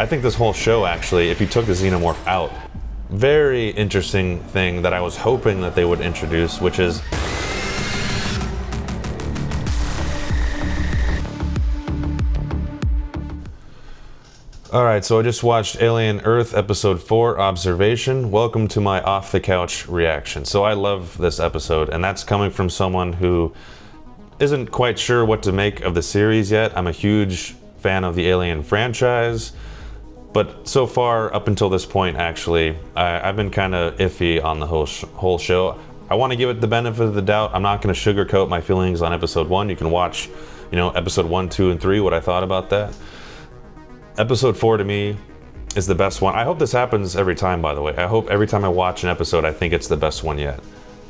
I think this whole show, actually, if you took the xenomorph out, very interesting thing that I was hoping that they would introduce, which is Alright, so I just watched Alien Earth Episode 4, Observation. Welcome to my off-the-couch reaction. So I love this episode, and that's coming from someone who isn't quite sure what to make of the series yet. I'm a huge fan of the Alien franchise, but so far, up until this point, actually, I've been kind of iffy on the whole show. I want to give it the benefit of the doubt. I'm not going to sugarcoat my feelings on Episode 1. You can watch, Episode 1, 2, and 3, what I thought about that. Episode 4 to me is the best one. I hope this happens every time, by the way. I hope every time I watch an episode, I think it's the best one yet.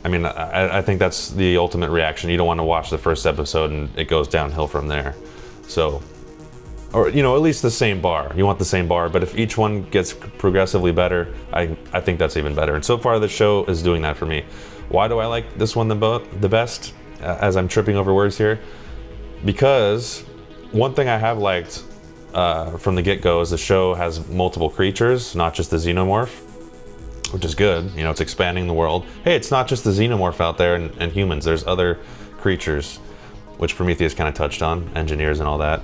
I mean, I think that's the ultimate reaction. You don't want to watch the first episode and it goes downhill from there. So, or, at least the same bar. You want the same bar, but if each one gets progressively better, I think that's even better. And so far, the show is doing that for me. Why do I like this one the best, as I'm tripping over words here? Because one thing I have liked from the get-go is the show has multiple creatures, not just the xenomorph, which is good. It's expanding the world. Hey, it's not just the xenomorph out there and humans. There's other creatures, which Prometheus kind of touched on, engineers and all that.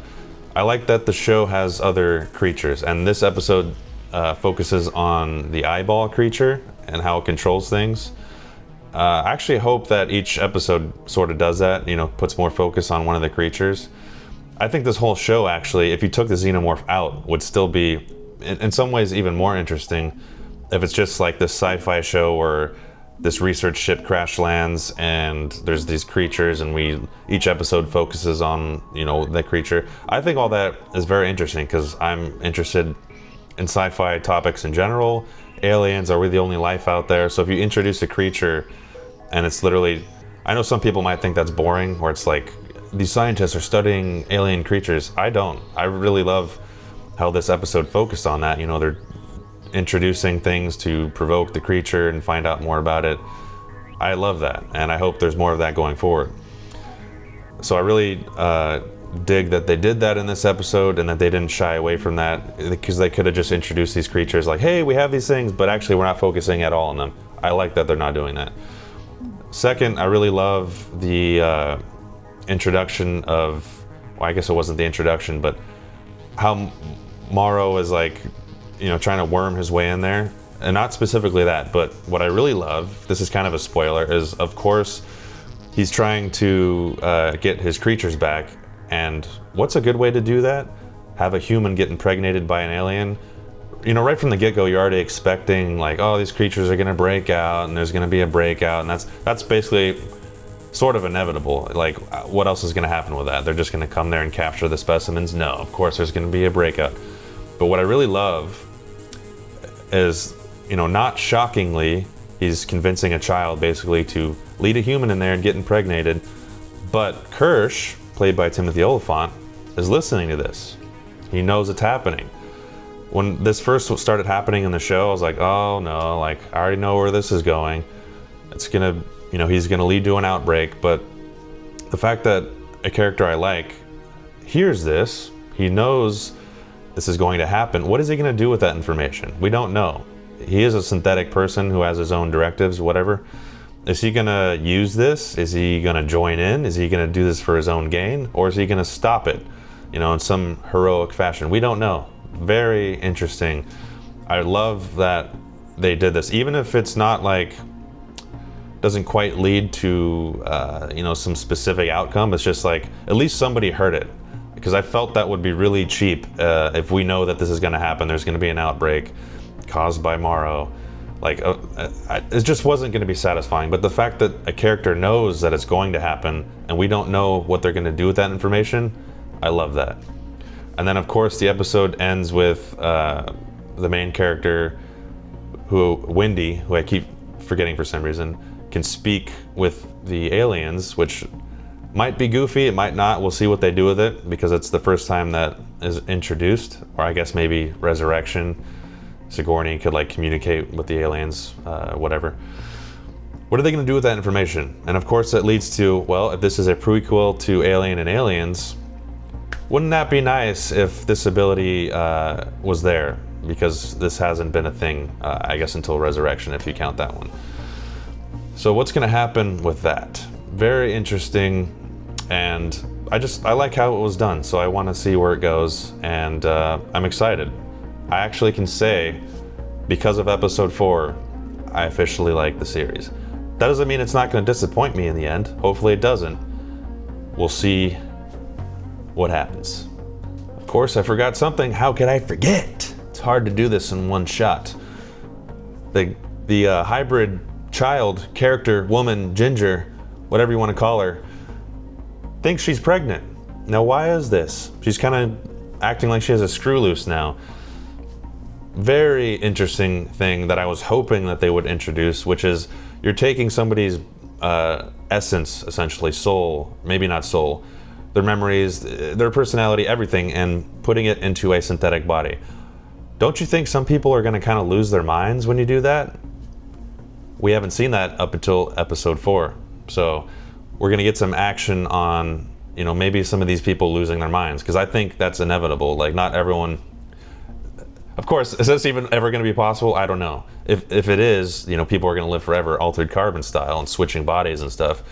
I like that the show has other creatures, and this episode focuses on the eyeball creature and how it controls things. I actually hope that each episode sort of does that, puts more focus on one of the creatures. I think this whole show, actually, if you took the xenomorph out, would still be, in some ways, even more interesting if it's just like this sci-fi show where this research ship crash lands and there's these creatures and each episode focuses on, the creature. I think all that is very interesting because I'm interested in sci-fi topics in general. Aliens, are we the only life out there? So if you introduce a creature and it's literally, I know some people might think that's boring, where it's like, these scientists are studying alien creatures. I don't. I really love how this episode focused on that. They're introducing things to provoke the creature and find out more about it. I love that, and I hope there's more of that going forward. So I really dig that they did that in this episode and that they didn't shy away from that, because they could have just introduced these creatures like, hey, we have these things, but actually we're not focusing at all on them. I like that they're not doing that. Second, I really love the introduction of, well, I guess it wasn't the introduction, but how Morrow is like, trying to worm his way in there. And not specifically that, but what I really love, this is kind of a spoiler, is of course he's trying to get his creatures back. And what's a good way to do that? Have a human get impregnated by an alien. Right from the get-go, you're already expecting like, oh, these creatures are gonna break out and there's gonna be a breakout, and that's basically sort of inevitable. Like, what else is going to happen with that? They're just going to come there and capture the specimens? No, of course there's going to be a breakout. But what I really love is, not shockingly, he's convincing a child basically to lead a human in there and get impregnated. But Kirsch, played by Timothy Olyphant, is listening to this. He knows it's happening. When this first started happening in the show, I was like, oh no, like, I already know where this is going. It's going to, he's going to lead to an outbreak. But the fact that a character I like hears this, he knows this is going to happen. What is he going to do with that information? We don't know. He is a synthetic person who has his own directives, whatever. Is he going to use this? Is he going to join in? Is he going to do this for his own gain? Or is he going to stop it, in some heroic fashion? We don't know. Very interesting. I love that they did this, even if it's not like, doesn't quite lead to some specific outcome. It's just like, at least somebody heard it, because I felt that would be really cheap if we know that this is going to happen. There's going to be an outbreak caused by Morrow. Like, it just wasn't going to be satisfying. But the fact that a character knows that it's going to happen and we don't know what they're going to do with that information, I love that. And then of course the episode ends with the main character, Wendy, who I keep forgetting for some reason, can speak with the aliens, which might be goofy, it might not. We'll see what they do with it, because it's the first time that is introduced. Or I guess maybe Resurrection, Sigourney could like communicate with the aliens, whatever. What are they going to do with that information? And of course that leads to, well, if this is a prequel to Alien and Aliens, Wouldn't that be nice if this ability was there? Because this hasn't been a thing, I guess, until Resurrection, if you count that one. So what's going to happen with that? Very interesting, and I like how it was done, so I want to see where it goes, and I'm excited. I actually can say, because of episode 4, I officially like the series. That doesn't mean it's not going to disappoint me in the end. Hopefully it doesn't. We'll see what happens. Of course, I forgot something. How could I forget? It's hard to do this in one shot. The hybrid child, character, woman, Ginger, whatever you want to call her, thinks she's pregnant. Now, why is this? She's kind of acting like she has a screw loose now. Very interesting thing that I was hoping that they would introduce, which is you're taking somebody's essence, essentially soul, maybe not soul, their memories, their personality, everything, and putting it into a synthetic body. Don't you think some people are going to kind of lose their minds when you do that? We haven't seen that up until episode 4. So we're going to get some action on, maybe some of these people losing their minds, because I think that's inevitable. Like, not everyone... Of course, is this even ever going to be possible? I don't know. If it is, people are going to live forever, altered carbon style, and switching bodies and stuff.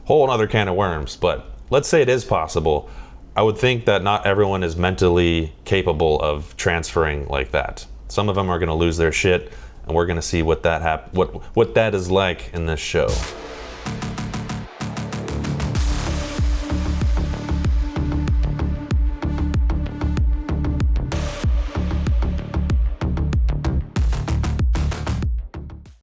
Whole other can of worms. But let's say it is possible. I would think that not everyone is mentally capable of transferring like that. Some of them are going to lose their shit, and we're going to see what that what that is like in this show.